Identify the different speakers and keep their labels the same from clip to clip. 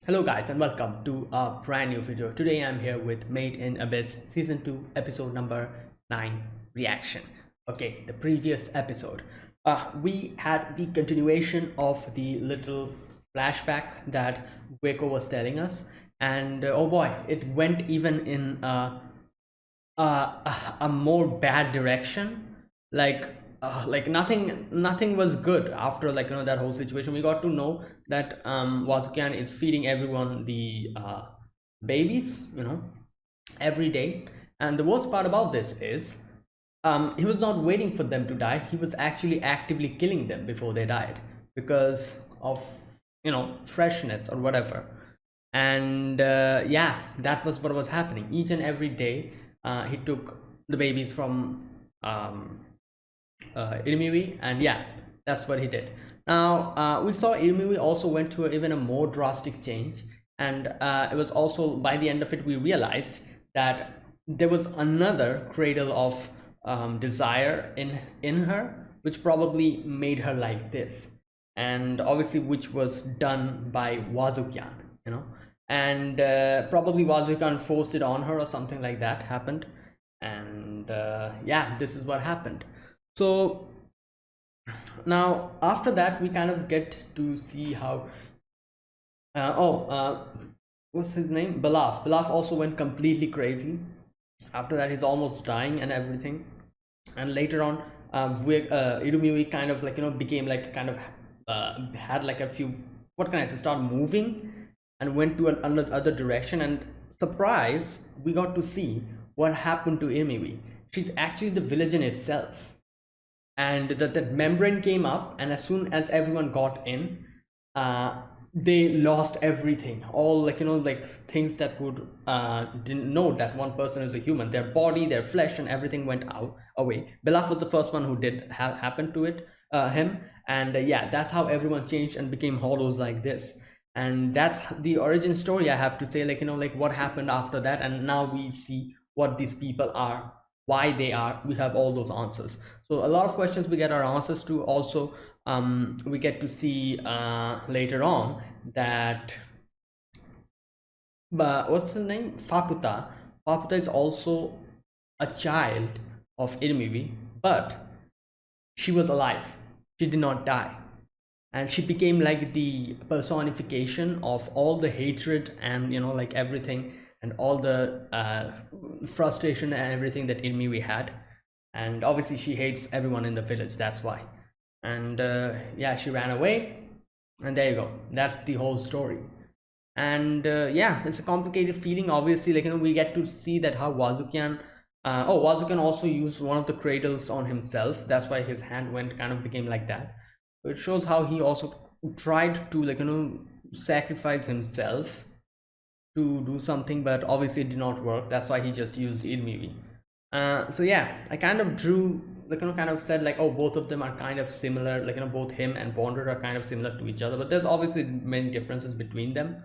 Speaker 1: Hello guys and welcome to a brand new video. Today I'm here with Made in Abyss Season 2 episode number 9 reaction. Okay, the previous episode. We had the continuation of the little flashback that Waco was telling us, and oh boy, it went even in a more bad direction. Like nothing was good after that whole situation. We got to know that Wazukian is feeding everyone the babies, every day. And the worst part about this is he was not waiting for them to die. He was actually actively killing them before they died because of freshness or whatever. And yeah, that was what was happening each and every day. He took the babies from Irumiri, and yeah, that's what he did. Now we saw Irumiri also went to even a more drastic change, and it was also by the end of it we realized that there was another cradle of desire in her, which probably made her like this, and obviously which was done by Wazukyan, you know, and probably Wazukyan forced it on her or something like that happened, and yeah, this is what happened. So now after that we kind of get to see how what's his name, Belaf also went completely crazy. After that he's almost dying and everything, and later on Irumiri kind of became like kind of had like a few, what can I say, start moving and went to another other direction, and surprise, we got to see what happened to Irumiri. She's actually the villain itself, and that membrane came up, and as soon as everyone got in, they lost everything, all like things that would didn't know that one person is a human, their body, their flesh, and everything went out away. Belaf was the first one who did happen to it, him, and yeah, that's how everyone changed and became hollows like this. And that's the origin story, I have to say, like what happened after that, and now we see what these people are, why they are. We have all those answers. So a lot of questions we get our answers to. Also, we get to see later on that, but what's the name, Faputa is also a child of Irumiri, but she was alive, she did not die, and she became like the personification of all the hatred and like everything, and all the frustration and everything that Irumiri had. And obviously she hates everyone in the village, that's why. And yeah, she ran away, and there you go, that's the whole story. And yeah, it's a complicated feeling, obviously. We get to see that how Wazukyan, Wazukyan also used one of the cradles on himself, that's why his hand went kind of became like that. So it shows how he also tried to sacrifice himself to do something, but obviously it did not work, that's why he just used Irumiri. So yeah, I kind of drew, kind of said like, oh, both of them are kind of similar, both him and Bonded are kind of similar to each other, but there's obviously many differences between them.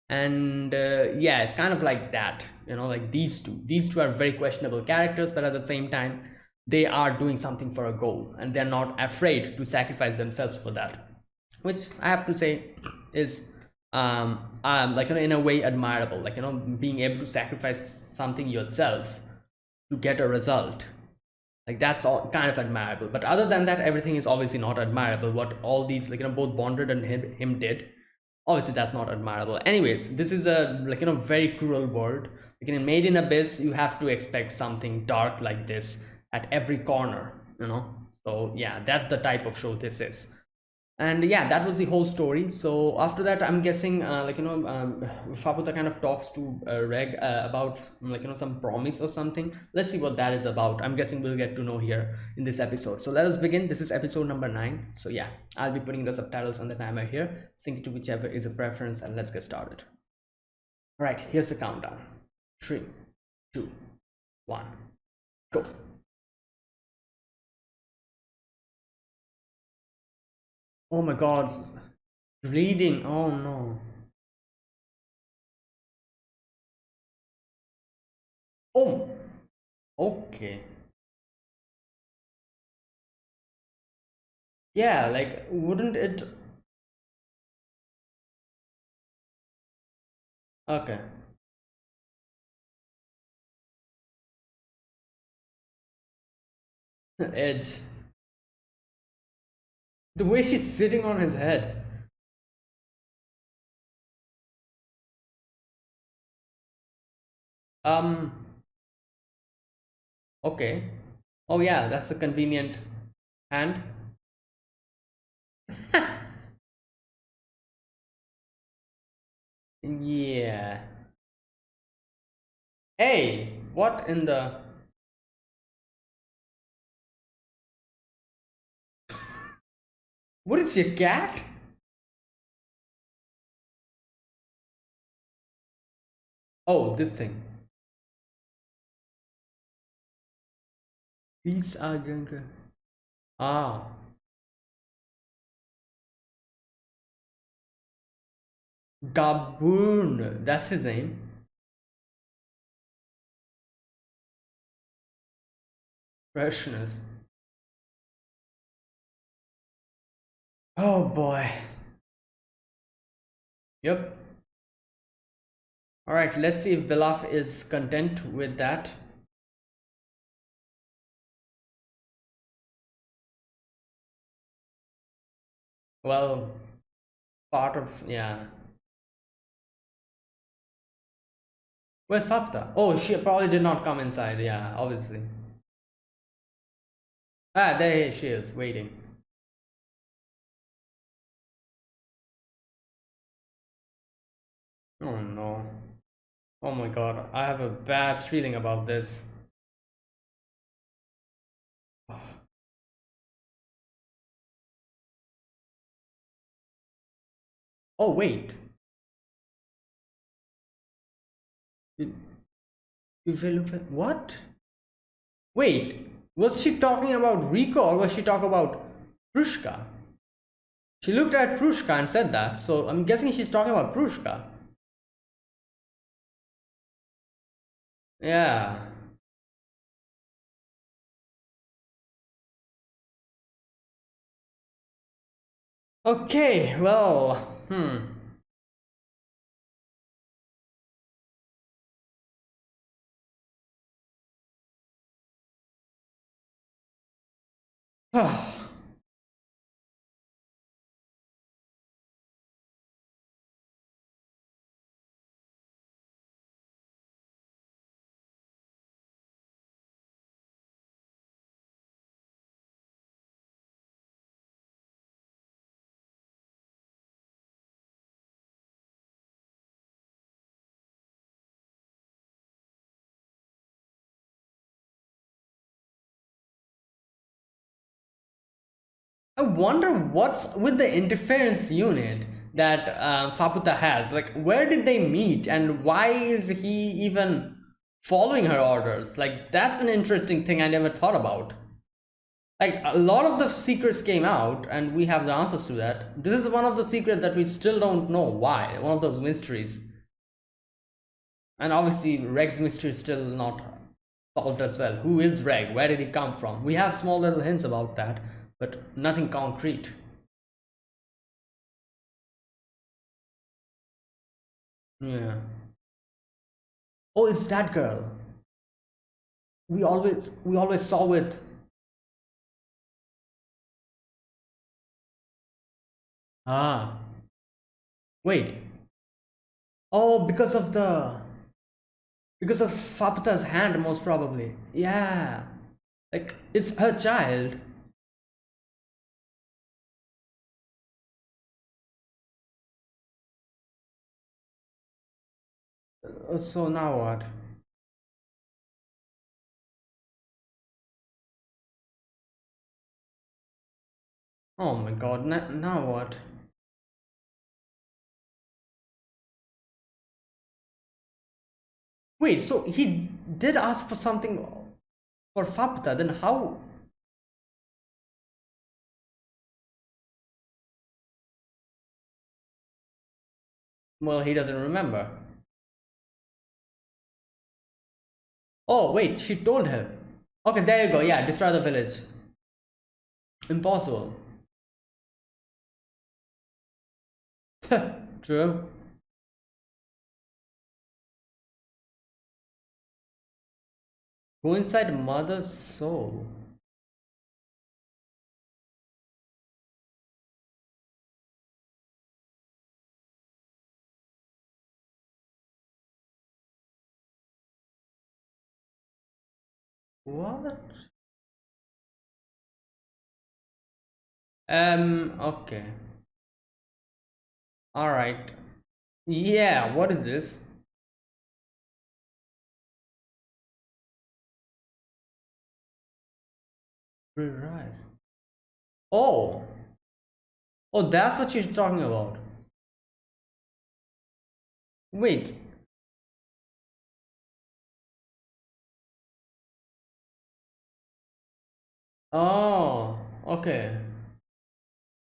Speaker 1: And yeah, it's kind of like that, like these two are very questionable characters, but at the same time they are doing something for a goal, and they're not afraid to sacrifice themselves for that, which I have to say is in a way admirable, being able to sacrifice something yourself to get a result, like that's all kind of admirable. But other than that, everything is obviously not admirable, what all these both Bonded and him did. Obviously that's not admirable. Anyways, this is a very cruel world. In Made in Abyss you have to expect something dark like this at every corner, so yeah, that's the type of show this is. And yeah, that was the whole story. So after that, I'm guessing Fabuta kind of talks to Reg about some promise or something. Let's see what that is about. I'm guessing we'll get to know here in this episode. So let us begin. This is episode number 9. So yeah, I'll be putting the subtitles on the timer here, sync it to whichever is a preference, and let's get started. All right, here's the countdown. 3, 2, 1, go. Oh my god, reading, oh no. Oh, okay. Yeah, like wouldn't it, Okay. Edge. The way she's sitting on his head. Um, okay. Oh yeah, that's a convenient hand. Yeah. Hey, what in the... What is your cat? Oh, this thing. These are going. Ah, Gaboon. That's his name. Freshness. Oh boy. Yep. Alright, let's see if Belaf is content with that. Well, part of... yeah. Where's Fapta? Oh, she probably did not come inside. Yeah, obviously. Ah, there she is, waiting. Oh no. Oh my god, I have a bad feeling about this. Oh wait. You, what? Wait, was she talking about Rico or was she talking about Prushka? She looked at Prushka and said that, so I'm guessing she's talking about Prushka. Yeah. Okay, well, I wonder what's with the interference unit that Faputa has. Like, where did they meet and why is he even following her orders? Like, that's an interesting thing I never thought about. Like, a lot of the secrets came out and we have the answers to that. This is one of the secrets that we still don't know why. One of those mysteries. And obviously, Reg's mystery is still not solved as well. Who is Reg? Where did he come from? We have small little hints about that, but nothing concrete. Yeah. Oh, it's that girl. We always saw it. Ah. Wait. Oh, because of Fapta's hand, most probably. Yeah. Like it's her child. So now what? Oh my god, now what? Wait, so he did ask for something for Fapta, then how? Well, he doesn't remember. Oh, wait, she told him. Okay, there you go. Yeah, destroy the village. Impossible. True. Go inside mother's soul. What? Okay. All right. Yeah, what is this? Right. Oh. Oh, that's what you're talking about. Wait. Oh, okay.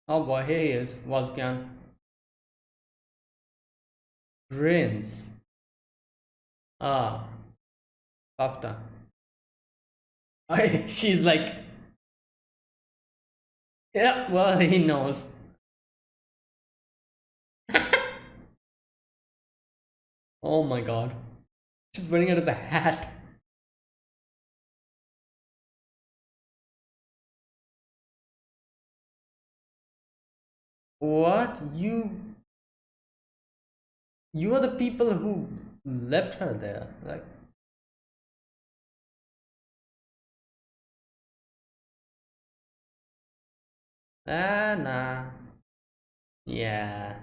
Speaker 1: Oh boy, here he is, Vazgen. Prince. Ah, Papta. She's like, yeah, well, he knows. Oh my god. She's wearing it as a hat. What? You are the people who left her there. Like, ah, nah. Yeah.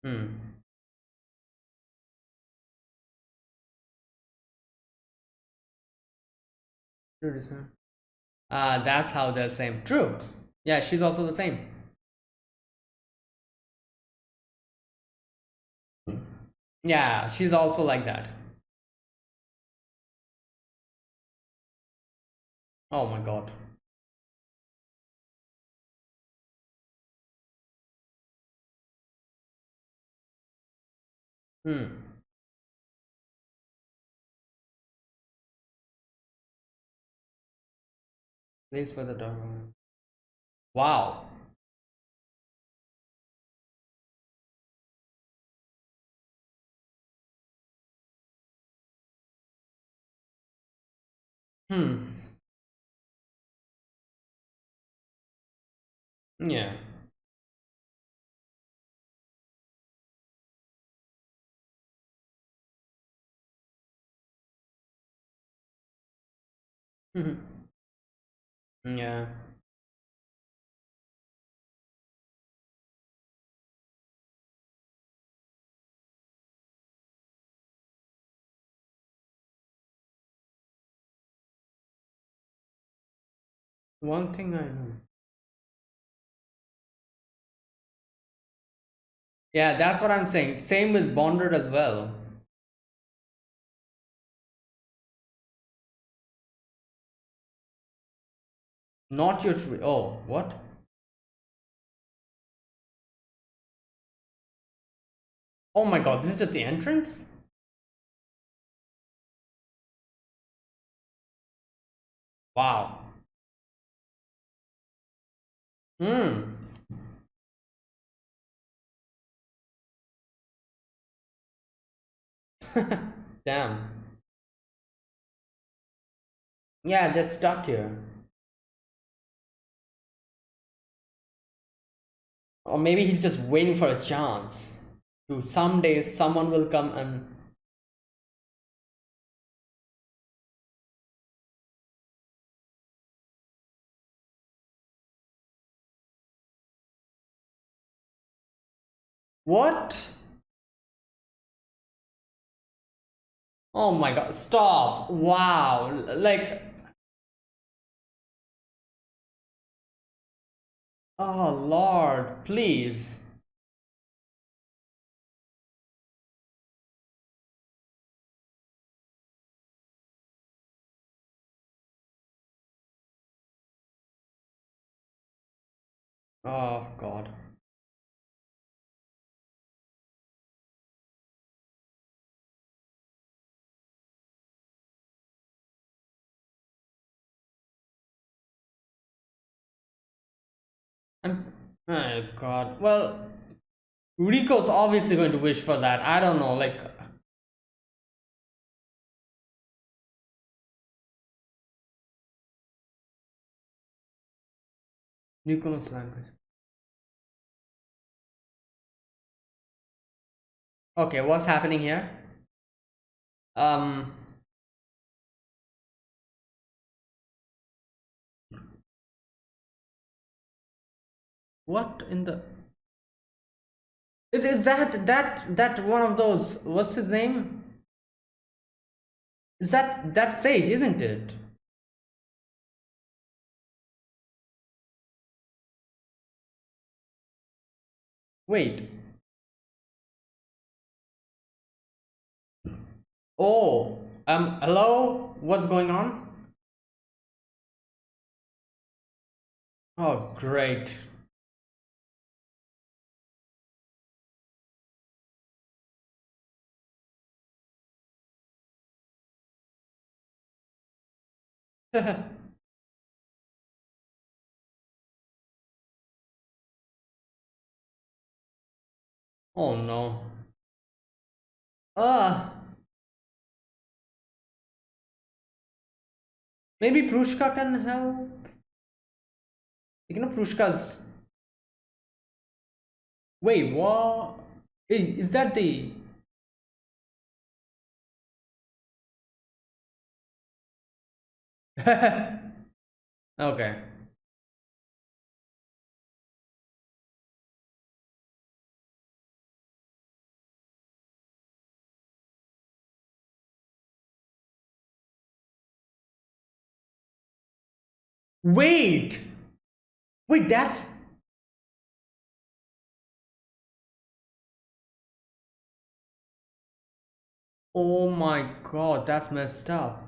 Speaker 1: Hmm. That's how they're same. True. Yeah, she's also the same. Yeah, she's also like that. Oh my god. Hmm. Place for the dog. Wow. Hmm. Yeah. Hmm. Yeah. One thing I know. Yeah, that's what I'm saying. Same with Bonded as well. Not your tree. Oh, what? Oh my god, this is just the entrance? Wow. Hmm. Damn. Yeah, they're stuck here. Or maybe he's just waiting for a chance. To someday someone will come and. What? Oh my god, stop. Wow. Like, oh lord, please. Oh god. And Oh God. Well, Rico's obviously going to wish for that. I don't know. Like, Rico's language. Okay, what's happening here? Um, what in the? Is that one of those? What's his name? Is that Sage, isn't it? Wait. Oh, hello? What's going on? Oh, great. Oh no. Ah, maybe Prushka can help. Prushka's. Wait, what? Is that the? Okay. Wait, wait. That's. Oh my God, that's messed up.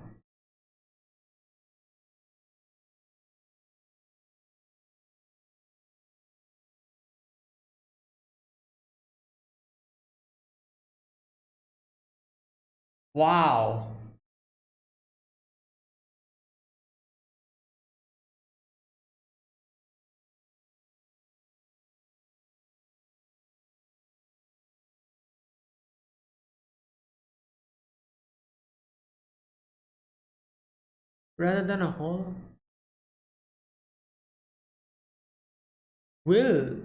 Speaker 1: Wow. Rather than a hole. Will.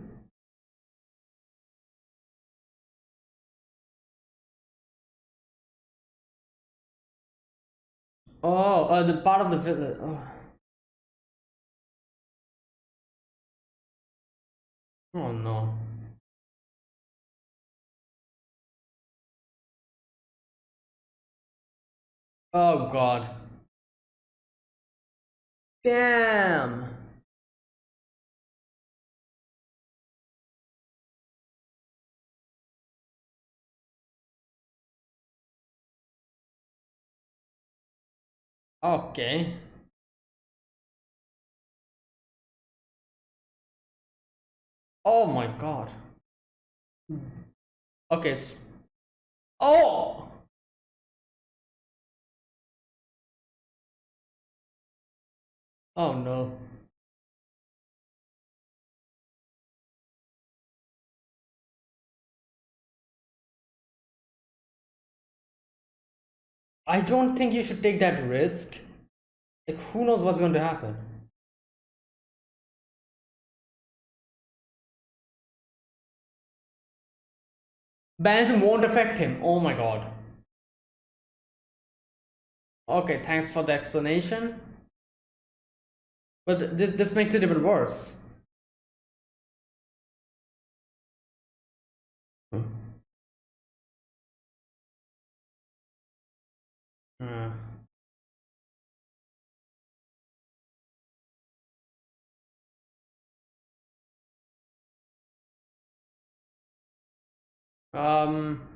Speaker 1: Oh, the part of the village. Oh, oh no. Oh God. Damn. Okay. Oh my God. Okay. Oh. Oh no. I don't think you should take that risk. Like, who knows what's going to happen? Banishing won't affect him. Oh my God. Okay, thanks for the explanation. But this makes it even worse. Hmm. Um.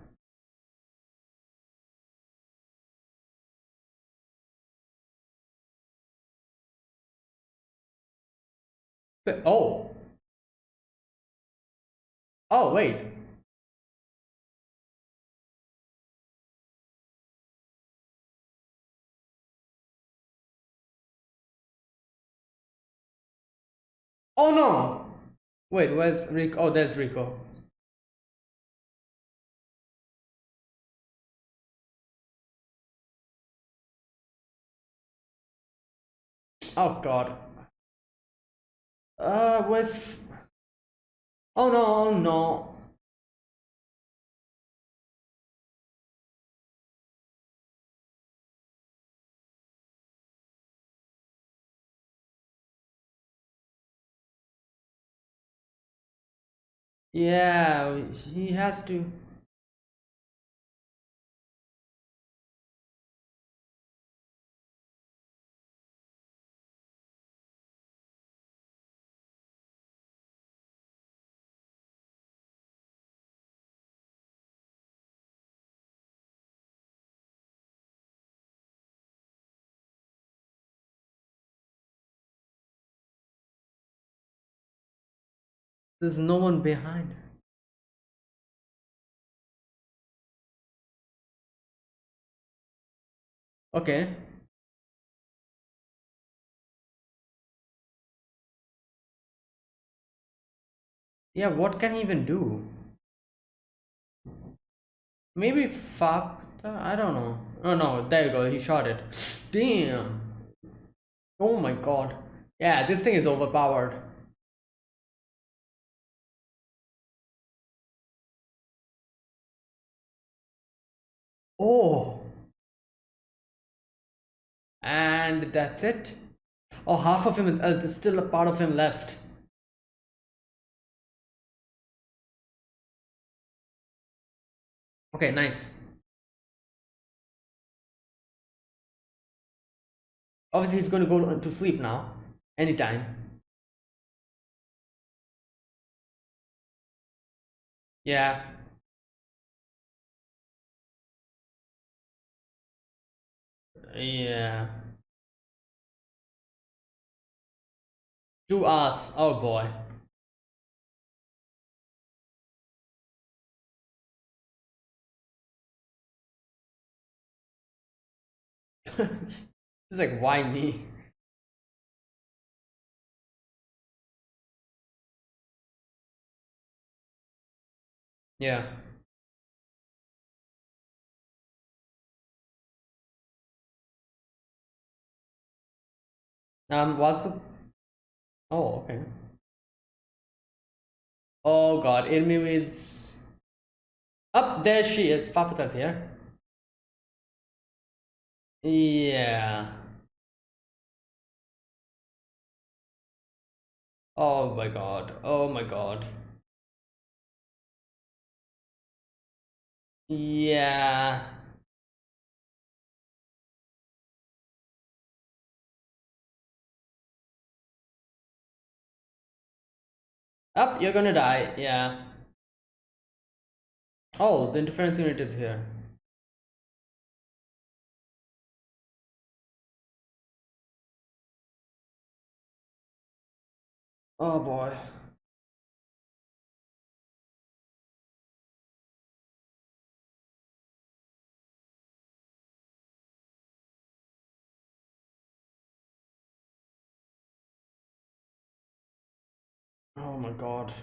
Speaker 1: Oh. Oh wait. Oh no. Wait, where's Rico? Oh, there's Rico. Oh God. Where's? Oh no! Oh no! Yeah, he has to. There's no one behind. Okay. Yeah, what can he even do? Maybe Fab. I don't know. Oh no, there you go. He shot it. Damn. Oh my God. Yeah, this thing is overpowered. Oh, and that's it. Oh, half of him is there's still a part of him left. Okay, nice. Obviously, he's going to go to sleep now. Anytime. Yeah. Yeah. 2 hours. Oh boy. It's like, why me? Yeah. What's the. Oh, okay. Oh god, Irmi is. Up there she is. Papata's here. Yeah. Oh my god. Oh my god. Yeah. Up, you're gonna die. Yeah. Oh, the interference unit is here. Oh boy. Oh my god.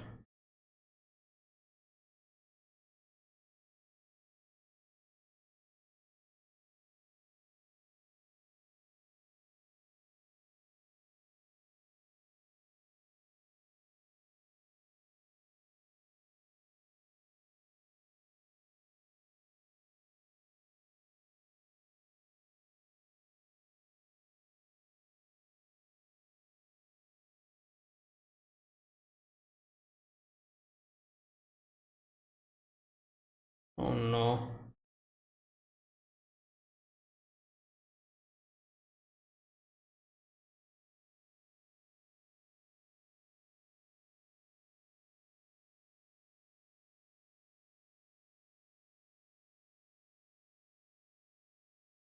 Speaker 1: Oh no.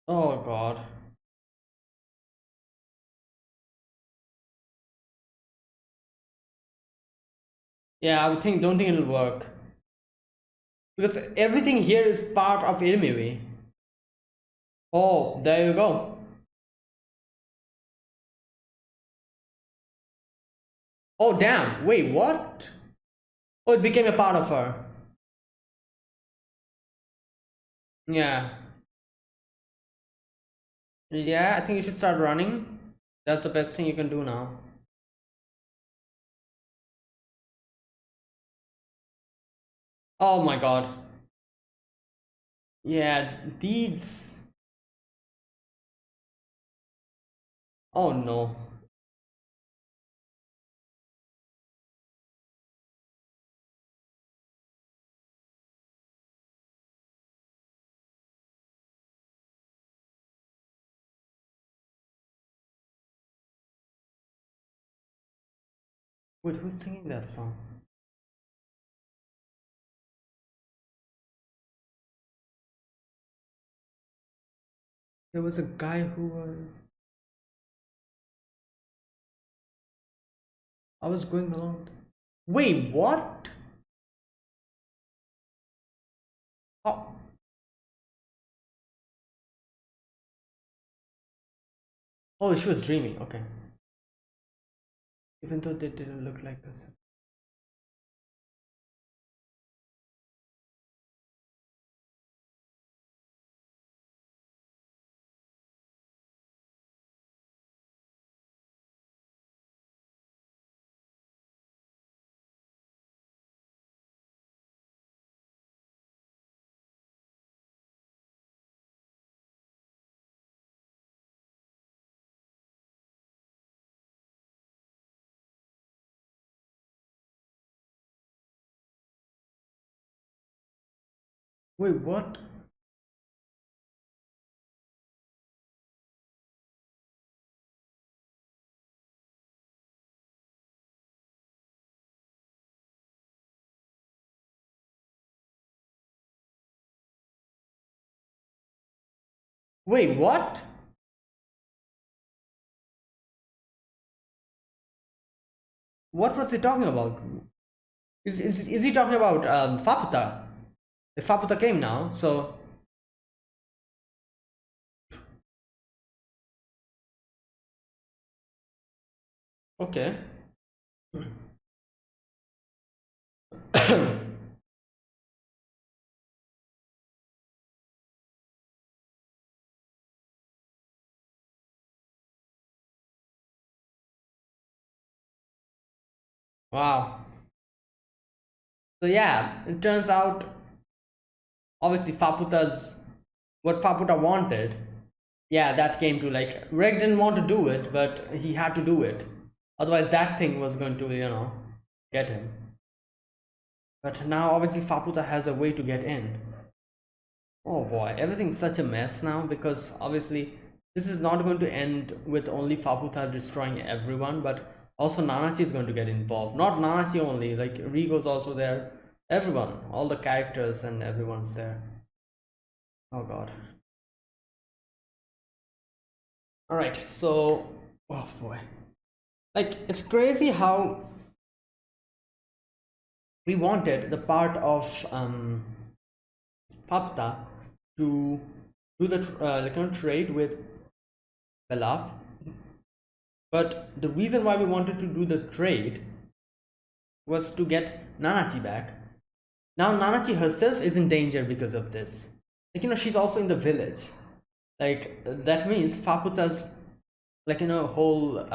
Speaker 1: Oh god. Yeah, I would think. Don't think it'll work because everything here is part of Irmiwi. Oh, there you go. Oh damn, wait, what? Oh, it became a part of her. Yeah. Yeah, I think you should start running. That's the best thing you can do now. Oh my god. Yeah, these. Oh no. Wait, who's singing that song? There was a guy who I was going along. Wait, what? Oh, oh, she was dreaming. Okay. Even though they didn't look like us. Wait, what? Wait, what? What was he talking about? Is he talking about Faputa? If Faputa came now, so okay. Wow. So yeah, it turns out obviously Faputa's what Faputa wanted. Yeah, that came to like Reg didn't want to do it, but he had to do it. Otherwise, that thing was going to get him. But now obviously Faputa has a way to get in. Oh boy, everything's such a mess now because obviously this is not going to end with only Faputa destroying everyone, but also Nanachi is going to get involved. Not Nanachi only, like Rigo's also there. Everyone, all the characters and everyone's there. Oh god. Alright, so oh boy. Like it's crazy how we wanted the part of Faputa to do the trade with Belaf. But the reason why we wanted to do the trade was to get Nanachi back. Now Nanachi herself is in danger because of this. Like she's also in the village. Like that means Faputa's whole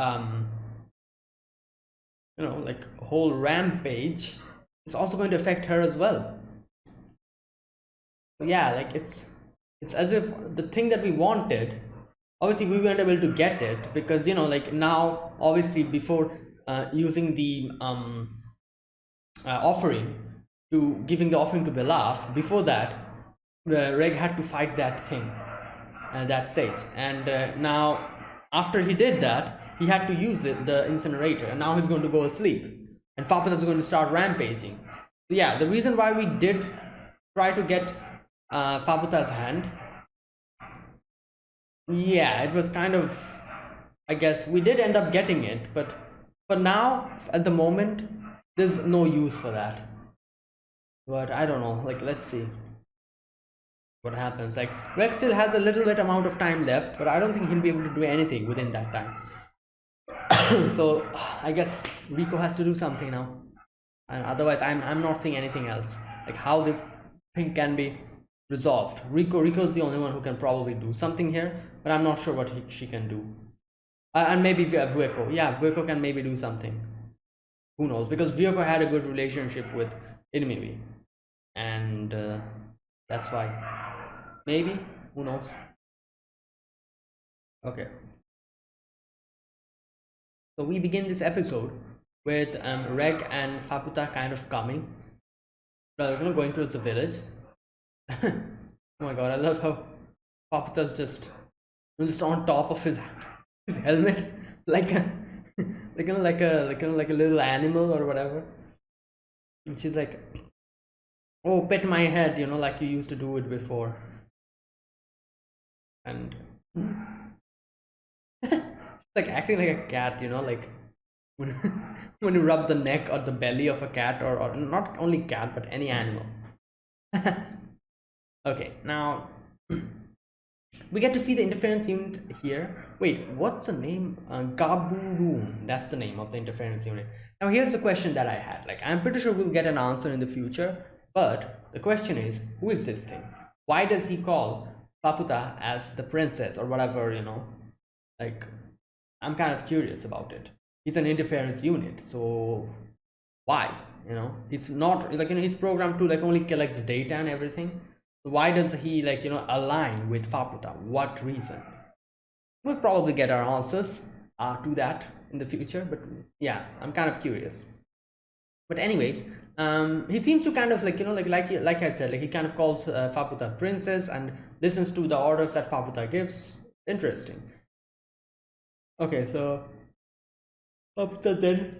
Speaker 1: whole rampage is also going to affect her as well. So yeah, like it's as if the thing that we wanted, obviously we weren't able to get it because like now obviously before using the offering to giving the offering to Belaf, before that Reg had to fight that thing, that sage, and now after he did that he had to use the incinerator, and now he's going to go asleep and Fapata is going to start rampaging. So yeah, the reason why we did try to get Faputa's hand, yeah, it was kind of, I guess we did end up getting it, but for now, at the moment, there's no use for that. But I don't know, like let's see what happens. Like Rex still has a little bit amount of time left, but I don't think he'll be able to do anything within that time. So I guess Rico has to do something now, and otherwise I'm not seeing anything else, like how this thing can be resolved. Rico's the only one who can probably do something here, but I'm not sure what she can do. And maybe Vueko. Yeah, Vueko can maybe do something. Who knows? Because Vueko had a good relationship with Inmiri, and that's why. Maybe. Who knows? Okay. So we begin this episode with Reg and Faputa kind of coming. Going towards the village. Oh my god, I love how Paputa's just on top of his helmet, like a like a little animal or whatever. And she's like, "Oh, pet my head," like you used to do it before. And she's like acting like a cat, like when when you rub the neck or the belly of a cat, or not only cat but any animal. Okay, now we get to see the interference unit here. Wait, what's the name? Gaburum. That's the name of the interference unit. Now here's the question that I had. Like, I'm pretty sure we'll get an answer in the future, but the question is, who is this thing? Why does he call Paputa as the princess or whatever, Like, I'm kind of curious about it. He's an interference unit, so why? It's not like, he's programmed to like only collect the data and everything. Why does he like align with Faputa? What reason? We'll probably get our answers to that in the future, but yeah, I'm kind of curious. But anyways, he seems to kind of like like I said, like he kind of calls Faputa princess and listens to the orders that Faputa gives. Interesting. Okay, so Faputa then.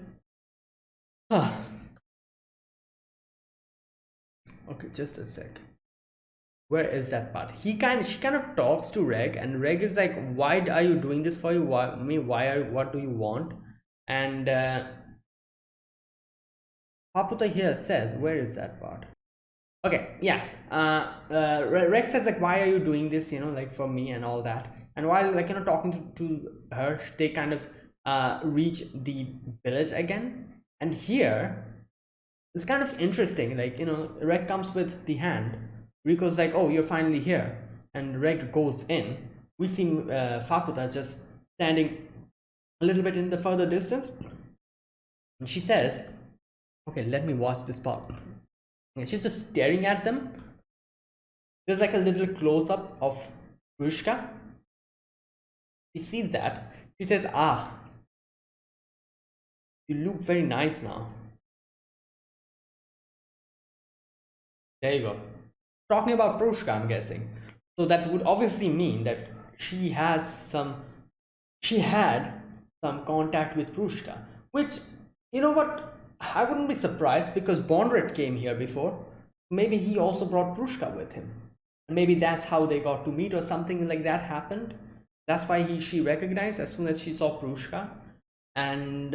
Speaker 1: Okay, just a sec. Where is that part? She kind of talks to Reg, and Reg is like, why are you doing this for you? What do you want? And Paputa here says, where is that part? Okay, yeah. Reg says like, why are you doing this, like for me and all that. And while like talking to her, they kind of reach the village again. And here it's kind of interesting, like Reg comes with the hand. Rico's like, oh, you're finally here. And Reg goes in. We see Faputa just standing a little bit in the further distance. And she says, okay, let me watch this part. And she's just staring at them. There's like a little close-up of Prushka. She sees that. She says, ah, you look very nice now. There you go. Talking about Prushka, I'm guessing. So that would obviously mean that she had some contact with Prushka, which, you know what, I wouldn't be surprised because Bondret came here before. Maybe he also brought Prushka with him. Maybe that's how they got to meet or something like that happened. That's why she recognized as soon as she saw Prushka. And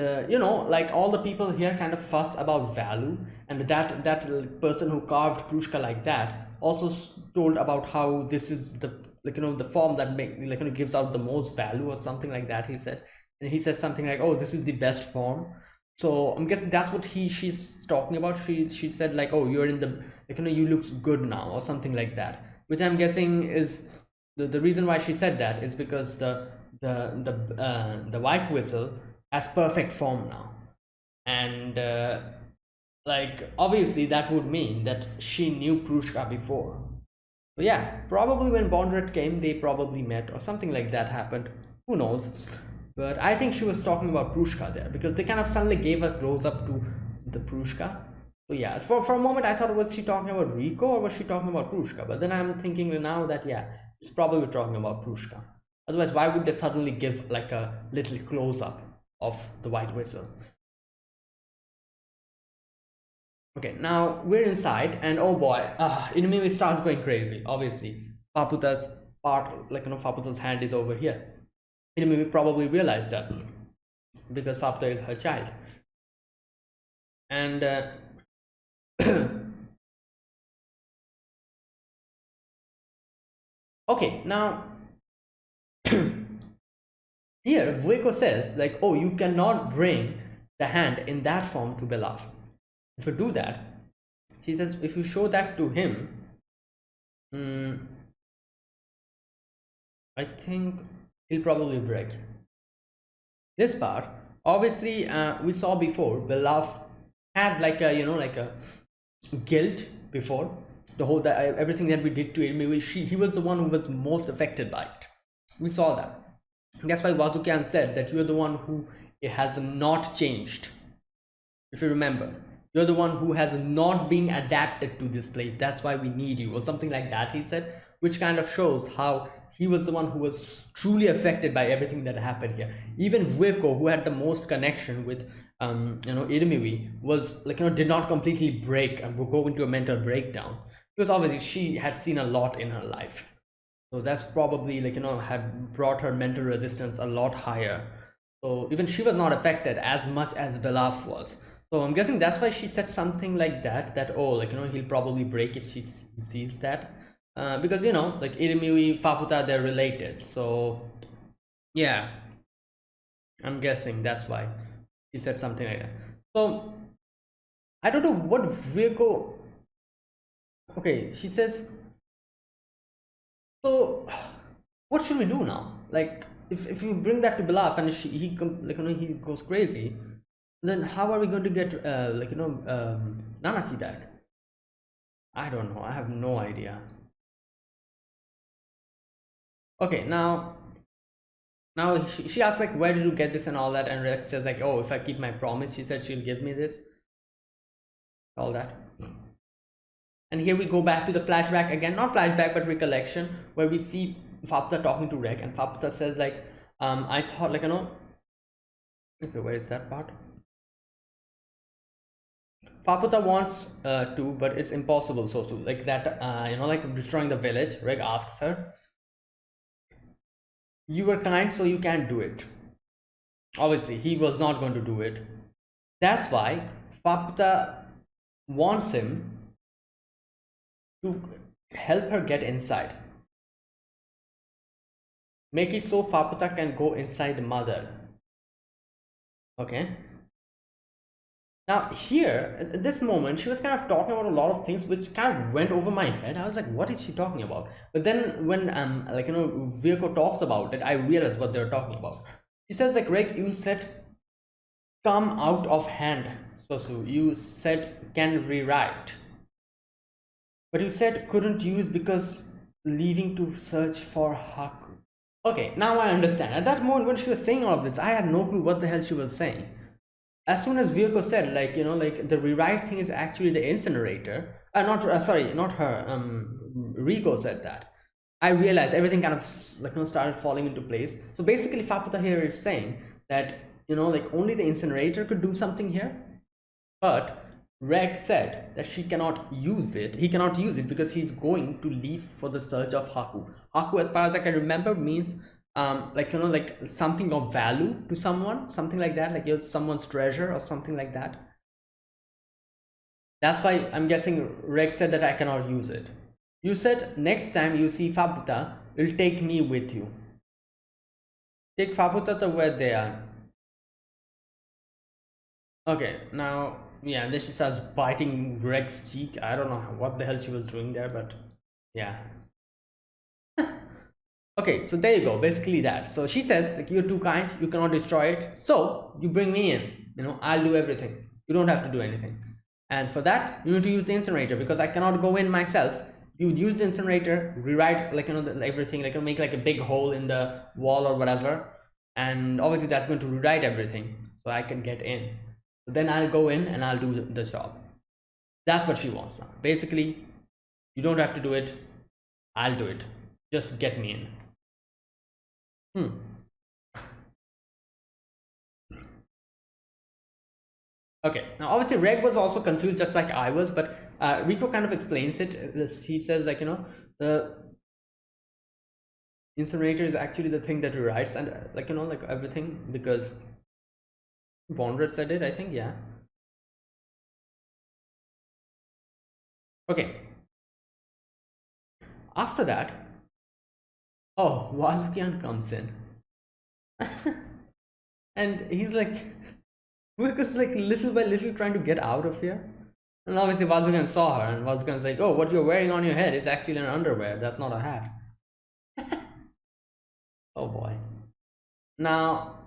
Speaker 1: like all the people here kind of fuss about value, and that person who carved Prushka like that also told about how this is the the form that gives out the most value or something like that, he said. And he said something like, oh, this is the best form. So I'm guessing that's what she's talking about. She said like, oh, you're in the you look good now or something like that, which I'm guessing is the reason why she said that is because the white whistle has perfect form now. And like obviously that would mean that she knew Prushka before. So yeah, probably when Bondret came they probably met or something like that happened, who knows. But I think she was talking about Prushka there because they kind of suddenly gave a close up to the Prushka. So yeah, for a moment I thought, was she talking about Rico or was she talking about Prushka? But then I'm thinking now that yeah, she's probably talking about Prushka. Otherwise, why would they suddenly give like a little close up of the white whistle? Okay, now we're inside, and oh boy, Inumi starts going crazy. Obviously, Paputa's part, Paputa's hand is over here. Inumi probably realized that because Faputa is her child. And okay, now Here, Vueko says, like, oh, you cannot bring the hand in that form to Belaf. If you do that, she says, if you show that to him, mm, I think he'll probably break. This part, obviously, we saw before, Belaf had like a, like a guilt before the whole that everything that we did to him. He was the one who was most affected by it. We saw that. That's why Wazukian said that you're the one who has not changed. If you remember, you're the one who has not been adapted to this place. That's why we need you, or something like that, he said, which kind of shows how he was the one who was truly affected by everything that happened here. Even Vueko, who had the most connection with Irumiri, was like, did not completely break and would go into a mental breakdown, because obviously she had seen a lot in her life. So that's probably like, had brought her mental resistance a lot higher. So even she was not affected as much as Belaf was. So I'm guessing that's why she said something like that, that, oh, like, he'll probably break if she sees that. Because, like Irumiri, Faputa, they're related. So yeah, I'm guessing that's why she said something like that. So I don't know what Virgo. Okay, she says, so what should we do now? Like, if you bring that to Belaf and he goes crazy, then how are we going to get Nanachi back? I don't know. I have no idea. Okay, now she asks like, where did you get this and all that, and Rex says like, oh, if I keep my promise, she said she'll give me this, all that. And here we go back to the flashback again, not flashback but recollection, where we see Faputa talking to Rek, and Faputa says like, I thought like, okay, where is that part? Faputa wants to, but it's impossible. So like that, like destroying the village. Reg asks her, you were kind, so you can't do it. Obviously, he was not going to do it. That's why Faputa wants him to help her get inside. Make it so Faputa can go inside Mother. Okay. Now here, at this moment, she was kind of talking about a lot of things which kind of went over my head. I was like, what is she talking about? But then when Virko talks about it, I realized what they're talking about. She says like, Rick, you said come out of hand, Sosu. You said can rewrite. But you said couldn't use because leaving to search for Haku. Okay, now I understand. At that moment when she was saying all of this, I had no clue what the hell she was saying. As soon as Virgo said, like, like the rewrite thing is actually the incinerator, not her, Rico said that, I realized everything kind of like, started falling into place. So basically Faputa here is saying that, like only the incinerator could do something here, but Reg said that he cannot use it because he's going to leave for the search of Haku. Haku, as far as I can remember, means like something of value to someone, something like that, like you're someone's treasure or something like that. That's why I'm guessing Reg said that I cannot use it. You said next time you see Faputa, you'll take me with you. Take Faputa to where they are. Okay, now yeah, then she starts biting Reg's cheek. I don't know what the hell she was doing there, but yeah. Okay, so there you go, basically that. So she says like, you're too kind, you cannot destroy it, so you bring me in, I'll do everything, you don't have to do anything. And for that you need to use the incinerator because I cannot go in myself. You use the incinerator, rewrite like everything, like make like a big hole in the wall or whatever, and obviously that's going to rewrite everything so I can get in. So then I'll go in and I'll do the job. That's what she wants now. Basically, you don't have to do it, I'll do it, just get me in. Okay, now obviously Reg was also confused just like I was, but Rico kind of explains it. He says like, the incinerator is actually the thing that rewrites and like, like everything, because Wanderer said it, I think, yeah. Okay. After that, oh, Wazukian comes in. And he's like, Ruiko's like little by little trying to get out of here. And obviously Vazugan saw her, and Vazugan's like, oh, what you're wearing on your head is actually an underwear. That's not a hat. Oh boy. Now,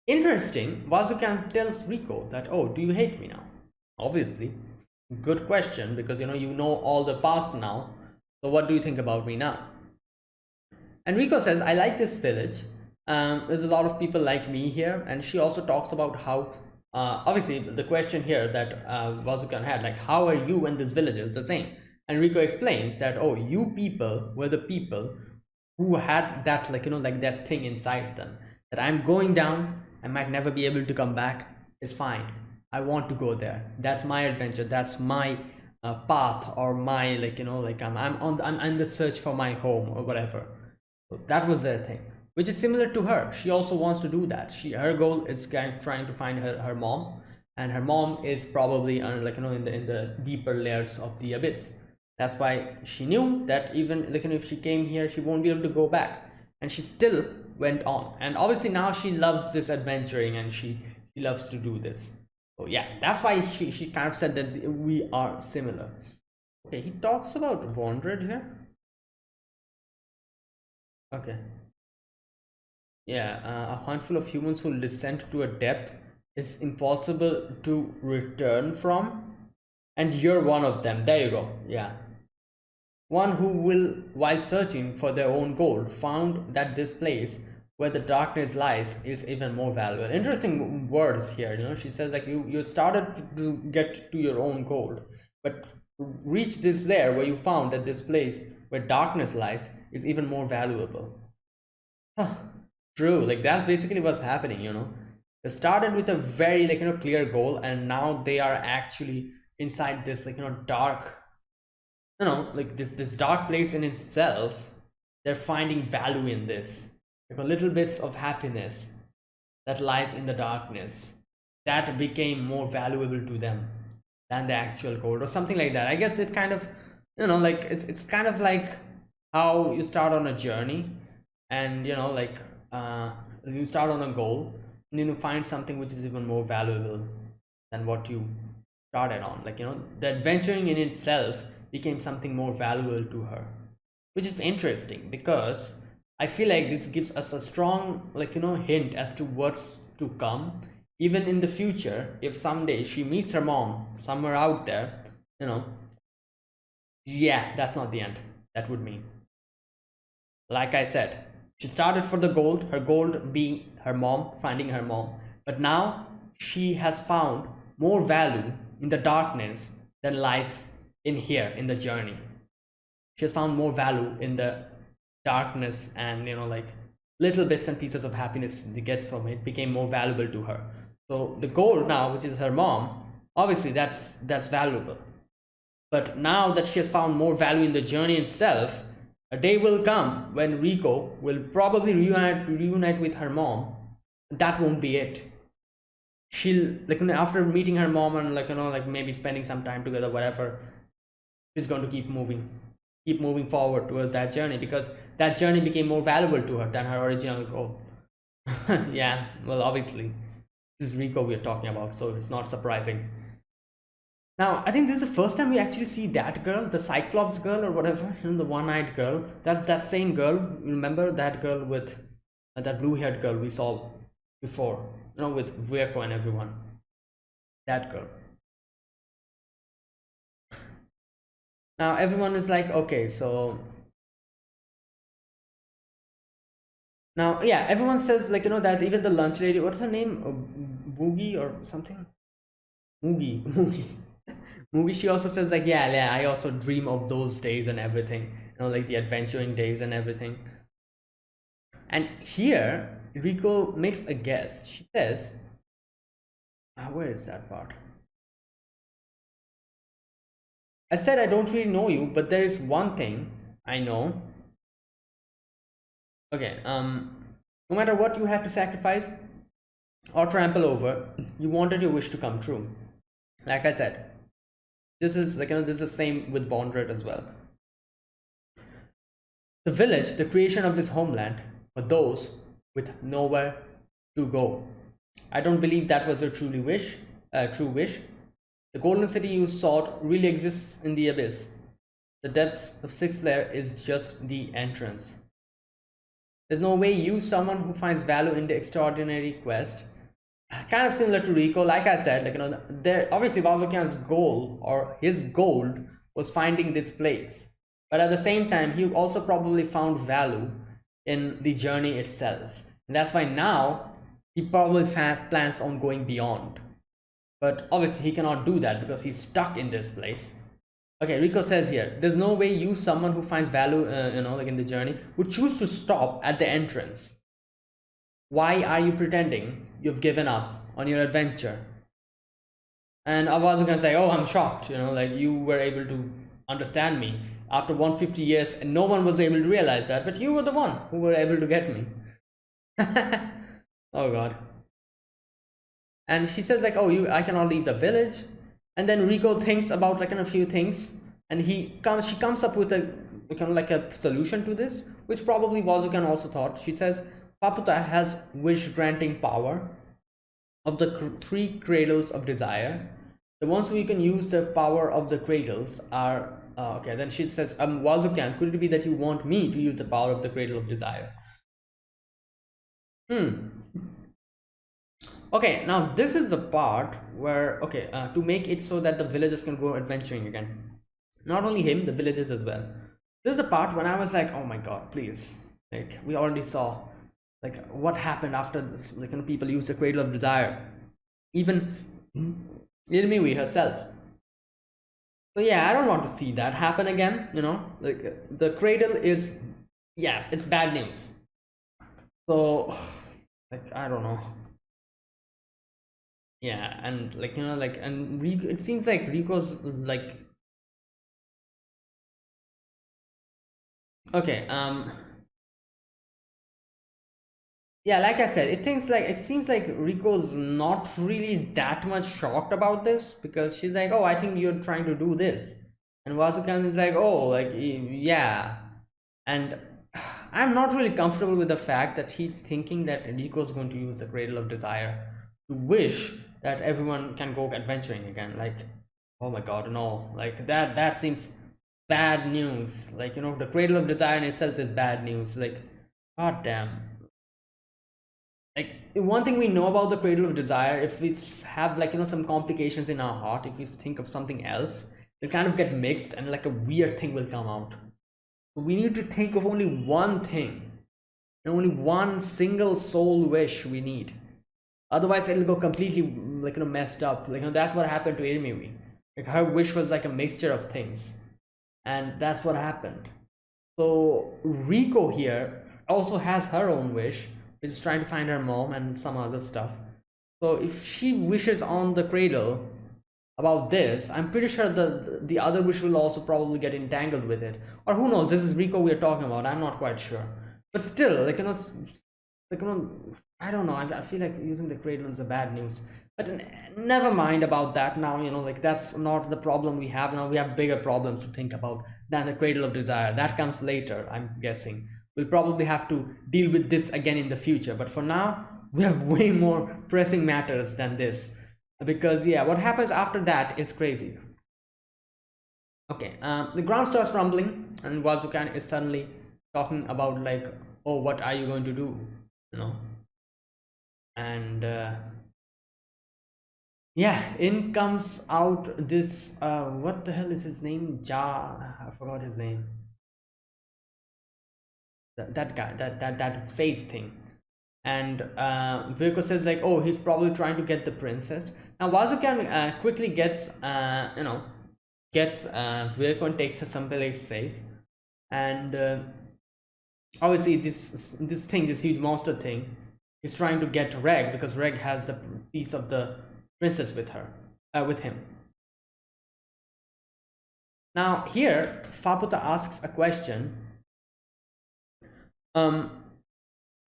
Speaker 1: interesting, Vazugan tells Riko that, oh, do you hate me now? Obviously. Good question, because you know all the past now. So what do you think about me now? And Riko says, I like this village. There's a lot of people like me here. And she also talks about how, obviously, the question here that Vazukan had, like, how are you and this village is the same? And Riko explains that, oh, you people were the people who had that, like, like that thing inside them. That I'm going down, I might never be able to come back. It's fine. I want to go there. That's my adventure. That's my path, or my, like, like I'm in the search for my home or whatever. So that was their thing, which is similar to her. She also wants to do that. Her goal is kind of trying to find her mom, and her mom is probably like in the deeper layers of the abyss. That's why she knew that even like if she came here, she won't be able to go back, and she still went on. And obviously now she loves this adventuring, and she loves to do this. So yeah, that's why she kind of said that we are similar. Okay, he talks about Bondred here. Okay. Yeah, a handful of humans who descend to a depth is impossible to return from, and you're one of them. There you go. Yeah. One who will, while searching for their own gold, found that this place where the darkness lies is even more valuable. Interesting words here. She says like you started to get to your own gold, but reach this there where you found that this place where darkness lies is even more valuable. Huh. True, like that's basically what's happening. They started with a very like clear goal, and now they are actually inside this like dark, like this dark place in itself. They're finding value in this, like little bits of happiness that lies in the darkness that became more valuable to them than the actual gold or something like that. I guess it kind of like it's kind of like how you start on a journey, and like you start on a goal, and then you find something which is even more valuable than what you started on. Like the adventuring in itself became something more valuable to her, which is interesting because I feel like this gives us a strong like hint as to what's to come, even in the future. If someday she meets her mom somewhere out there, yeah, that's not the end. That would mean, like I said, she started for the gold, her gold being her mom, finding her mom. But now she has found more value in the darkness than lies in here in the journey. She has found more value in the darkness, and like little bits and pieces of happiness she gets from it became more valuable to her. So the gold now, which is her mom, obviously that's valuable. But now that she has found more value in the journey itself, a day will come when Riko will probably reunite with her mom. That won't be it. She'll like after meeting her mom and like maybe spending some time together, whatever, she's going to keep moving forward towards that journey, because that journey became more valuable to her than her original goal. Yeah, well, obviously, this is Riko we're talking about, so it's not surprising. Now, I think this is the first time we actually see that girl, the Cyclops girl or whatever, the one-eyed girl. That's that same girl. You remember that girl with that blue-haired girl we saw before, with Vueko and everyone. That girl. Now everyone is like, okay, so now, yeah, everyone says like that even the lunch lady, what's her name, Boogie or something, Moogie, Moogie. Movie, she also says like, yeah, I also dream of those days and everything, like the adventuring days and everything. And here Riko makes a guess. She says, where is that part? I said I don't really know you, but there is one thing I know. Okay, no matter what you had to sacrifice or trample over, you wanted your wish to come true. Like I said, this is like this is the same with Bondred as well. The village, the creation of this homeland, for those with nowhere to go. I don't believe that was her true wish. The golden city you sought really exists in the abyss. The depths of sixth layer is just the entrance. There's no way you, someone who finds value in the extraordinary quest, kind of similar to Rico, like I said, like there obviously Vazukyan's goal or his goal was finding this place, but at the same time he also probably found value in the journey itself, and that's why now he probably plans on going beyond. But obviously he cannot do that because he's stuck in this place. Okay, Rico says here, there's no way you, someone who finds value, like in the journey, would choose to stop at the entrance. Why are you pretending you've given up on your adventure? And I was gonna say, oh, I'm shocked, like you were able to understand me after 150 years, and no one was able to realize that, but you were the one who were able to get me. Oh God. And she says like, oh, I cannot leave the village. And then Rico thinks about like a few things, and she comes up with a kind of like a solution to this, which probably Wazukan also thought. She says Paputa has wish granting power of the three cradles of desire. The ones who you can use the power of the cradles are okay. Then she says, Wazukan, could it be that you want me to use the power of the cradle of desire? Okay, now this is the part where, okay, to make it so that the villagers can go adventuring again. Not only him, the villagers as well. This is the part when I was like, oh my God, please. Like, we already saw, like, what happened after this, like, people use the cradle of desire. Even Irmiwi herself. So yeah, I don't want to see that happen again, like, the cradle is, yeah, it's bad news. So, like, I don't know. Yeah, and like and Rico, it seems like Rico's like, okay, yeah, like I said, it seems like Rico's not really that much shocked about this, because she's like, oh, I think you're trying to do this, and Vasukan is like, oh, like, yeah, and I'm not really comfortable with the fact that he's thinking that Rico's going to use the cradle of desire to wish that everyone can go adventuring again. Like, oh my God, no, like that seems bad news. Like, the cradle of desire in itself is bad news. Like, god damn. Like, one thing we know about the cradle of desire, if we have like, some complications in our heart, if we think of something else, it'll kind of get mixed and like a weird thing will come out. So we need to think of only one thing, and only one single soul wish we need. Otherwise it'll go completely like, messed up. Like, that's what happened to Irmiwi. Like, her wish was like a mixture of things, and that's what happened. So Rico here also has her own wish, which is trying to find her mom and some other stuff. So if she wishes on the cradle about this, I'm pretty sure the other wish will also probably get entangled with it. Or who knows, this is Rico we're talking about, I'm not quite sure. But still, like, I don't know, I feel like using the cradle is a bad news. But never mind about that now, like, that's not the problem we have now. We have bigger problems to think about than the cradle of desire. That comes later, I'm guessing. We'll probably have to deal with this again in the future. But for now, we have way more pressing matters than this. Because, yeah, what happens after that is crazy. Okay, the ground starts rumbling, and Wazukan is suddenly talking about, like, oh, what are you going to do? And yeah, in comes out this what the hell is his name? I forgot his name. That guy, that sage thing. And Virko says like, oh, he's probably trying to get the princess. Now Wazukan quickly gets Virko and takes her someplace safe. And obviously this thing, this huge monster thing, is trying to get Reg, because Reg has the piece of the princess with him. Now here Faputa asks a question.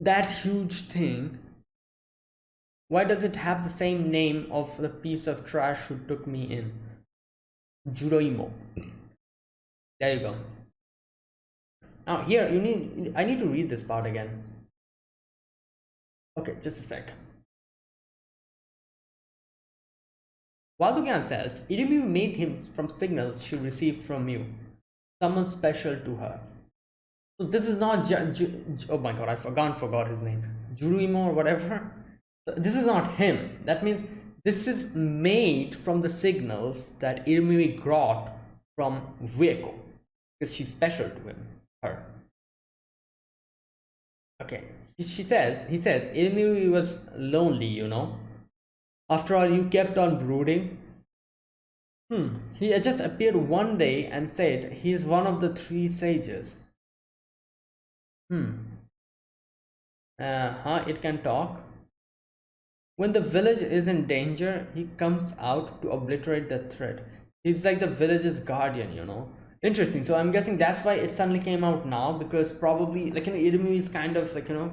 Speaker 1: That huge thing, why does it have the same name of the piece of trash who took me in? Juroimo. There you go. Now here I need to read this part again. Okay, just a sec. Wazugan says, Irumi made him from signals she received from you. Someone special to her. So this is not oh my god, I forgot his name. Juruimo or whatever. This is not him. That means this is made from the signals that Irumi got from Vueko. Because she's special to her. Okay. He says, Irumi was lonely, you know. After all, you kept on brooding. He just appeared one day and said he's one of the 3 sages. It can talk. When the village is in danger, he comes out to obliterate the threat. He's like the village's guardian, you know. Interesting. So I'm guessing that's why it suddenly came out now, because probably like, you know, Irumi is kind of like, you know,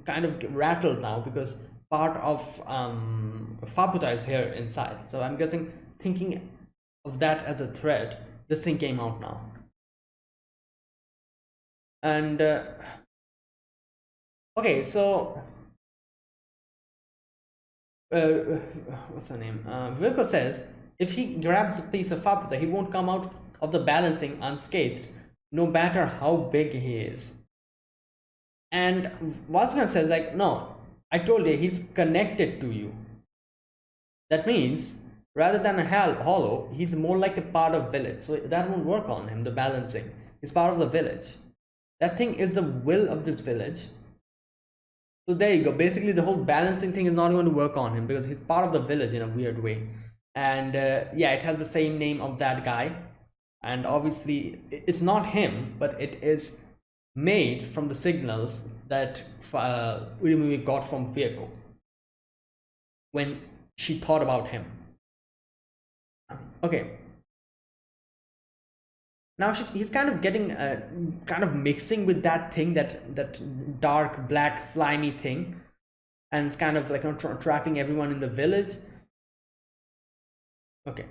Speaker 1: kind of rattled now because part of Faputa is here inside. So I'm guessing, thinking of that as a threat, this thing came out now. And okay, so what's her name? Virko says if he grabs a piece of Faputa, he won't come out of the balancing unscathed, no matter how big he is. And Vasugan says, like, no, I told you he's connected to you. That means rather than a hollow, he's more like a part of village. So that won't work on him, the balancing. He's part of the village. That thing is the will of this village. So there you go. Basically, the whole balancing thing is not going to work on him because he's part of the village in a weird way. And yeah, it has the same name of that guy. And obviously, it's not him, but it is made from the signals that Urumimi got from Vyeko when she thought about him. Okay. Now he's kind of getting kind of mixing with that thing, that dark black slimy thing, and it's kind of like, you know, trapping everyone in the village. Okay.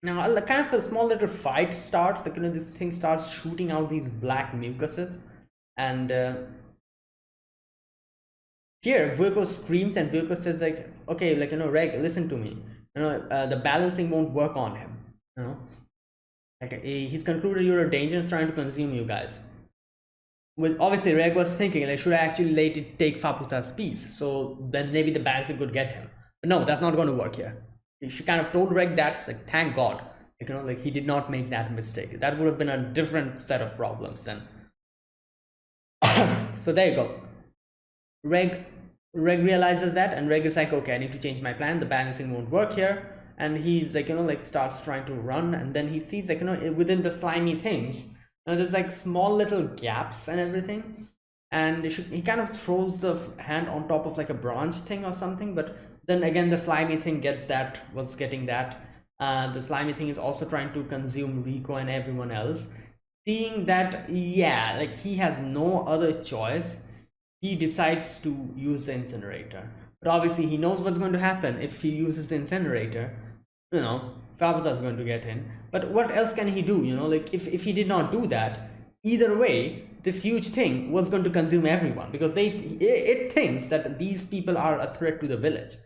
Speaker 1: Now kind of a small little fight starts. Like, you know, this thing starts shooting out these black mucuses, and here Virgo screams, and Virgo says, like, okay, like, you know, Reg, listen to me. You know, the balancing won't work on him. You know. Like, he's concluded you're a danger and trying to consume you guys. Which obviously Reg was thinking, like, should I actually let it take Faputa's piece? So then maybe the balancing could get him. But no, that's not going to work here. She kind of told Reg that. It's like, thank God. Like, you know, like, he did not make that mistake. That would have been a different set of problems then. So there you go. Reg realizes that, and Reg is like, okay, I need to change my plan. The balancing won't work here. And he's like, you know, like, starts trying to run, and then he sees, like, you know, within the slimy things, there's like small little gaps and everything, and he kind of throws the hand on top of like a branch thing or something, but then again the slimy thing was getting that. The slimy thing is also trying to consume Rico and everyone else. Seeing that, yeah, like, he has no other choice, he decides to use the incinerator. But obviously he knows what's going to happen if he uses the incinerator. You know, Fabuta is going to get in. But what else can he do? You know, like, if he did not do that, either way, this huge thing was going to consume everyone, because it thinks that these people are a threat to the village.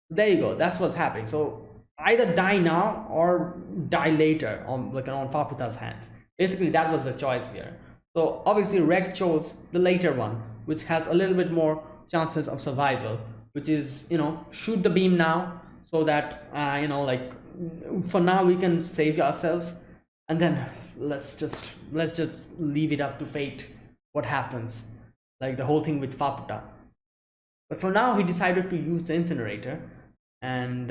Speaker 1: There you go. That's what's happening. So either die now or die later on, like, on Faputa's hands. Basically, that was the choice here. So obviously Reg chose the later one, which has a little bit more chances of survival, which is, you know, shoot the beam now, so that you know, like, for now we can save ourselves, and then let's just leave it up to fate what happens, like the whole thing with Faputa. But for now he decided to use the incinerator, and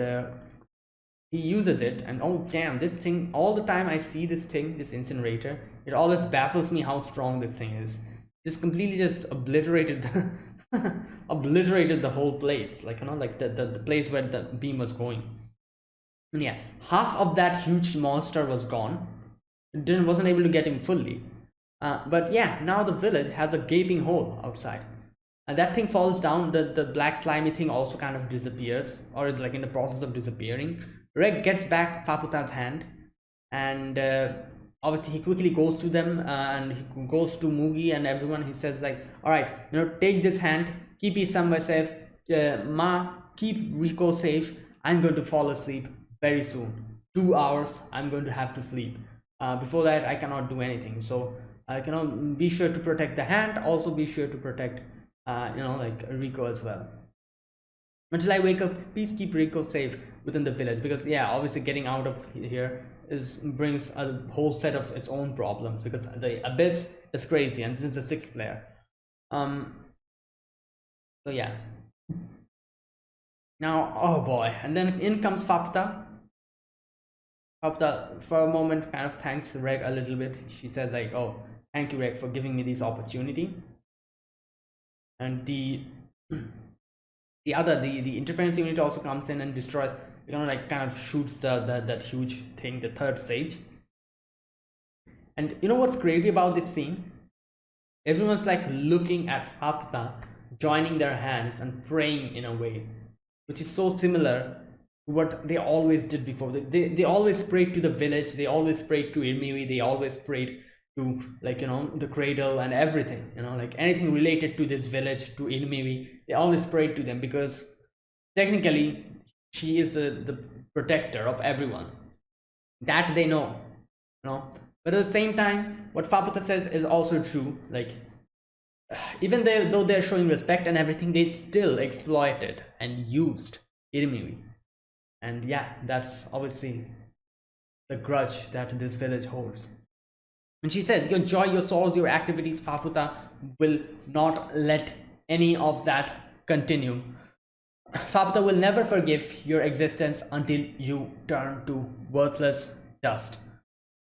Speaker 1: he uses it, and oh damn, this thing, all the time I see this thing, this incinerator, it always baffles me how strong this thing is. Just completely just obliterated the whole place, like, you know, like the place where the beam was going. And yeah, half of that huge monster was gone. It wasn't able to get him fully, but yeah, now the village has a gaping hole outside, and that thing falls down. The black slimy thing also kind of disappears, or is like in the process of disappearing. Reg gets back Faputa's hand, and obviously he quickly goes to them, and he goes to Mugi and everyone. He says like, all right, take this hand, keep it somewhere safe. Ma, keep Rico safe. I'm going to fall asleep very soon. 2 hours I'm going to have to sleep. Before that I cannot do anything, so I cannot. Be sure to protect the hand, also be sure to protect like Rico as well. Until I wake up, please keep Rico safe within the village, because yeah, obviously getting out of here brings a whole set of its own problems, because the abyss is crazy and this is the sixth layer. So yeah. Now, oh boy, and then in comes Faputa. Faputa for a moment kind of thanks Reg a little bit. She says like, oh, thank you Reg for giving me this opportunity. And the interference unit also comes in and destroys, like kind of shoots that huge thing, the third sage. And you know what's crazy about this scene? Everyone's like looking at Faputa, joining their hands and praying in a way, which is so similar to what they always did before. They always prayed to the village, they always prayed to Irmiwi, they always prayed to like the cradle and everything, like anything related to this village, to Irmiwi, they always prayed to them, because technically she is the protector of everyone. That they know, but at the same time what Faputa says is also true. Like, even though they're showing respect and everything, they still exploited and used Irmiwi. And yeah, that's obviously the grudge that this village holds. And she says, your joy, your souls, your activities, Faputa will not let any of that continue. Faputa will never forgive your existence until you turn to worthless dust.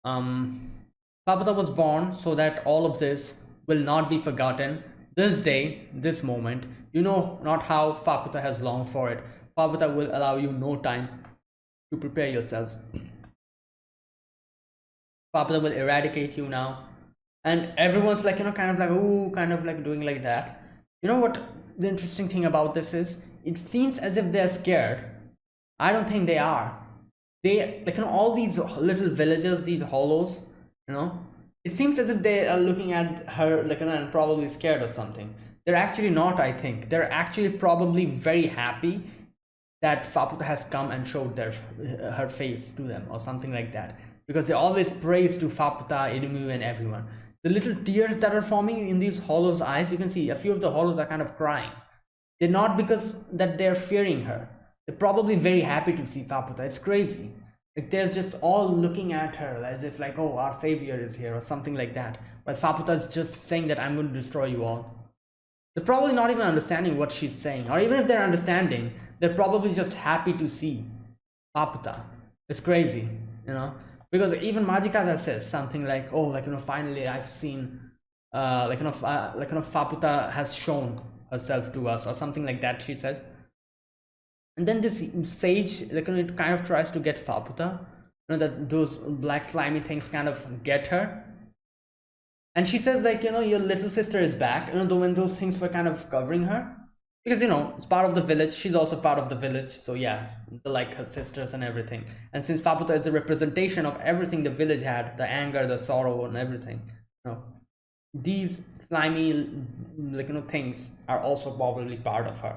Speaker 1: Faputa was born so that all of this will not be forgotten. This day, this moment, you know not how Faputa has longed for it. Faputa will allow you no time to prepare yourself. Faputa will eradicate you now. And everyone's like, kind of like, ooh, kind of like doing like that. You know what the interesting thing about this is? It seems as if they're scared. I don't think they are. They, like, all these little villages, these hollows, it seems as if they are looking at her, like, and probably scared or something. They're actually not, I think. They're actually probably very happy that Faputa has come and showed her face to them or something like that. Because they always praise to Faputa, Irmiwi, and everyone. The little tears that are forming in these hollows' eyes, you can see a few of the hollows are kind of crying. They're not because that they're fearing her. They're probably very happy to see Faputa. It's crazy. Like, they're just all looking at her as if like, oh, our savior is here or something like that. But Faputa is just saying that I'm going to destroy you all. They're probably not even understanding what she's saying. Or even if they're understanding, they're probably just happy to see Faputa. It's crazy, Because even Majikata says something like, oh, like, finally I've seen, Faputa has shown herself to us or something like that, she says. And then this sage, like, it kind of tries to get Faputa, that those black slimy things kind of get her. And she says like, your little sister is back, though when those things were kind of covering her. Because, it's part of the village. She's also part of the village. So yeah, like her sisters and everything. And since Faputa is the representation of everything the village had, the anger, the sorrow and everything, these slimy, like, things are also probably part of her.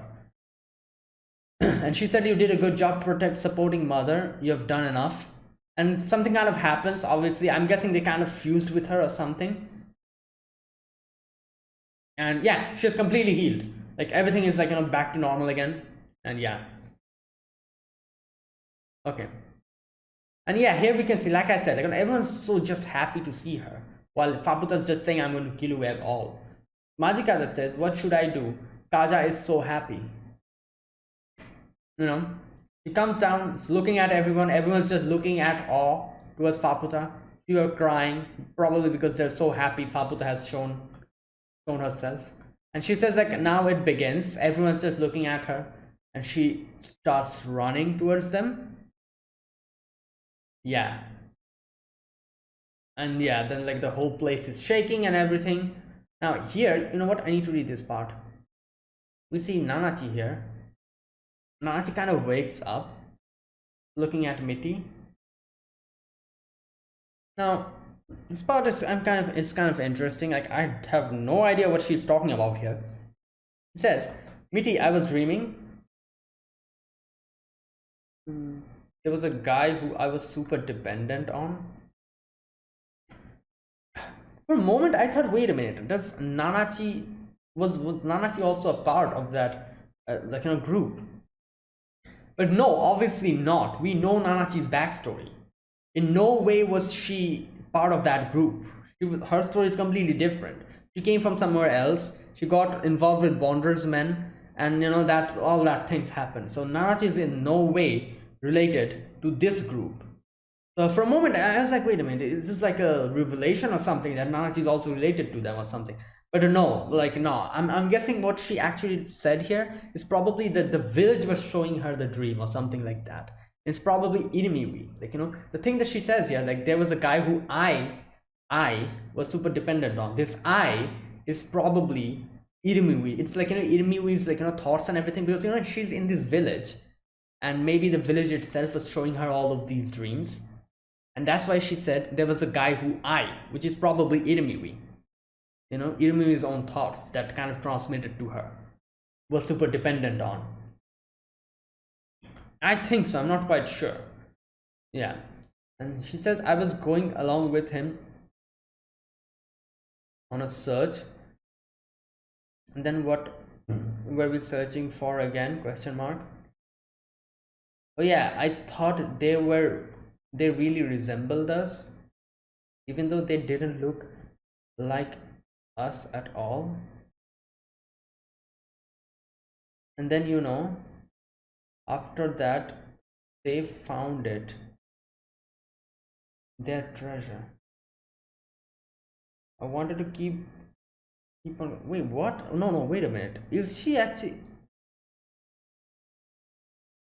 Speaker 1: And she said, you did a good job supporting mother. You have done enough. And something kind of happens. Obviously, I'm guessing they kind of fused with her or something. And yeah, she's completely healed. Like, everything is like, back to normal again. And yeah. Okay. And yeah, here we can see, like I said, like, everyone's so just happy to see her. While Faputa's just saying, I'm going to kill you all. Majikata says, what should I do? Kaja is so happy. He comes down, looking at everyone. Everyone's just looking at awe towards Faputa. Few are crying, probably because they're so happy Faputa has shown herself. And she says like, now it begins. Everyone's just looking at her, and she starts running towards them. Yeah. And yeah, then like the whole place is shaking and everything. Now here, you know what? I need to read this part. We see Nanachi here. Nanachi kind of wakes up, looking at Mitty. Now, This part is it's kind of interesting. Like I have no idea what she's talking about here. It says, Miti, I was dreaming. There was a guy who I was super dependent on. For a moment, I thought, wait a minute, does Nanachi was Nanachi also a part of that group? But no, obviously not. We know Nanachi's backstory. In no way was she part of that group. Her story is completely different. She came from somewhere else. She got involved with Bonders men, and that all that things happened. So Nanachi is in no way related to this group. So for a moment, I was like, wait a minute, is this like a revelation or something that Nanachi is also related to them or something? But no, no. I'm guessing what she actually said here is probably that the village was showing her the dream or something like that. It's probably Irimiwi. The thing that she says here, like there was a guy who I was super dependent on. This I is probably Irimiwi. It's like Irimiwi's thoughts and everything, because she's in this village, and maybe the village itself was showing her all of these dreams. And that's why she said there was a guy who which is probably Irimiwi. Irimiwi's own thoughts that kind of transmitted to her, was super dependent on. I think so, I'm not quite sure. Yeah. And she says, I was going along with him on a search. And then what were we searching for again? Question mark. Oh yeah, I thought they really resembled us, even though they didn't look like us at all. And then after that they found it, their treasure. I wanted to keep on. Wait, what? No, wait a minute. Is she actually?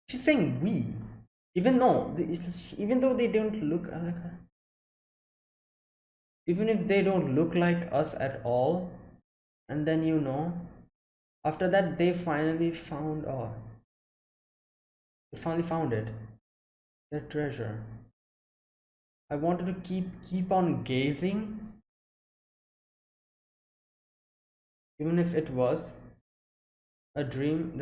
Speaker 1: She's saying we, even though they don't look like her. Even if they don't look like us at all. And then after that they finally found it, their treasure. I wanted to keep on gazing, even if it was a dream.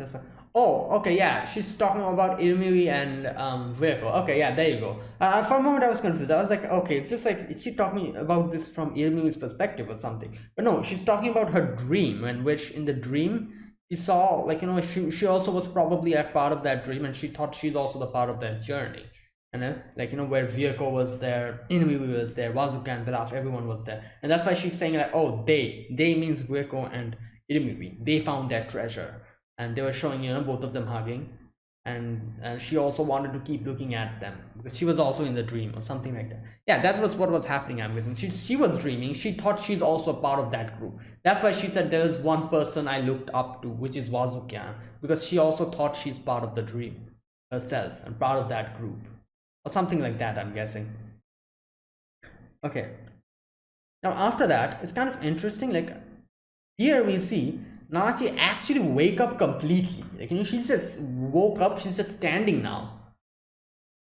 Speaker 1: Oh, okay, yeah, she's talking about Irimiwi and Vehicle. Okay, yeah, there you go. For a moment I was confused. I was like, okay, it's just like, is she talking about this from Irimiwi's perspective or something? But no, she's talking about her dream, in which in the dream she saw, she also was probably a part of that dream, and she thought she's also the part of that journey. And where Vehicle was there, Irimiwi was there, Wazuka and Belaf, everyone was there. And that's why she's saying like, oh, they means Vehicle and Irimiwi. They found that treasure. And they were showing both of them hugging, and she also wanted to keep looking at them because she was also in the dream or something like that. Yeah, that was what was happening. I'm guessing she was dreaming. She thought she's also a part of that group. That's why she said there's one person I looked up to, which is Wazuka, because she also thought she's part of the dream herself and part of that group or something like that, I'm guessing. Okay, now after that it's kind of interesting. Like here we see Nanachi actually wake up completely. She's just woke up. She's just standing now,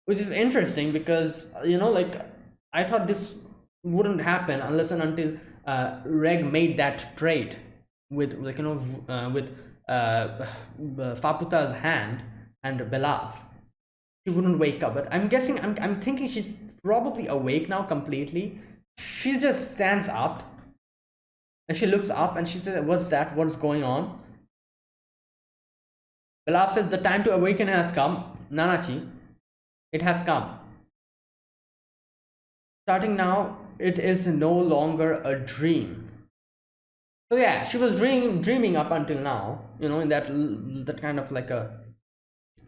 Speaker 1: which is interesting because I thought this wouldn't happen unless and until Reg made that trade with Faputa's hand and Belaf. She wouldn't wake up, but I'm guessing I'm thinking she's probably awake now completely. She just stands up. And she looks up and she says, what's that? What's going on? Belaf says, the time to awaken has come. Nanachi, it has come. Starting now, it is no longer a dream. So yeah, she was dreaming up until now, in that kind of like a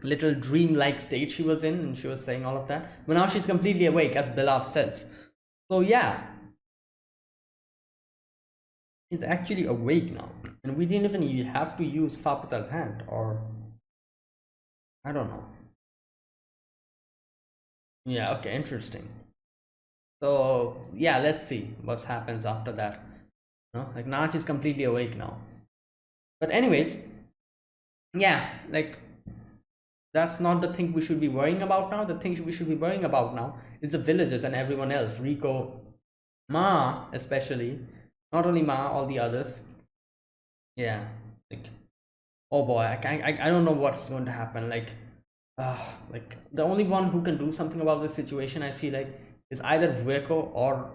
Speaker 1: little dream-like state she was in, and she was saying all of that. But now she's completely awake, as Belaf says. So yeah, it's actually awake now, and we didn't even have to use Faputa's hand, or I don't know. Yeah, okay, interesting. So yeah, let's see what happens after that. Like Nanachi is completely awake now. But anyways, yeah, like that's not the thing we should be worrying about now. The thing we should be worrying about now is the villagers and everyone else. Riko, Ma especially, not only Ma, all the others. Yeah, like, oh boy, I don't know what's going to happen. Like the only one who can do something about this situation, I feel like, is either Rico or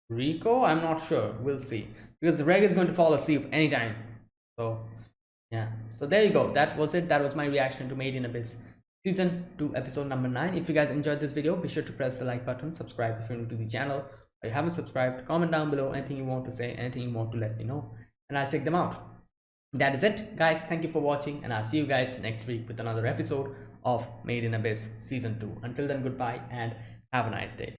Speaker 1: Rico. I'm not sure. We'll see, because the Reg is going to fall asleep anytime. So yeah. So there you go. That was it. That was my reaction to Made in Abyss season 2 episode number 9. If you guys enjoyed this video, be sure to press the like button, subscribe if you're new to the channel, or you haven't subscribed. Comment down below anything you want to say, anything you want to let me know, and I'll check them out. That is it, guys. Thank you for watching, and I'll see you guys next week with another episode of Made in Abyss season 2. Until then, goodbye and have a nice day.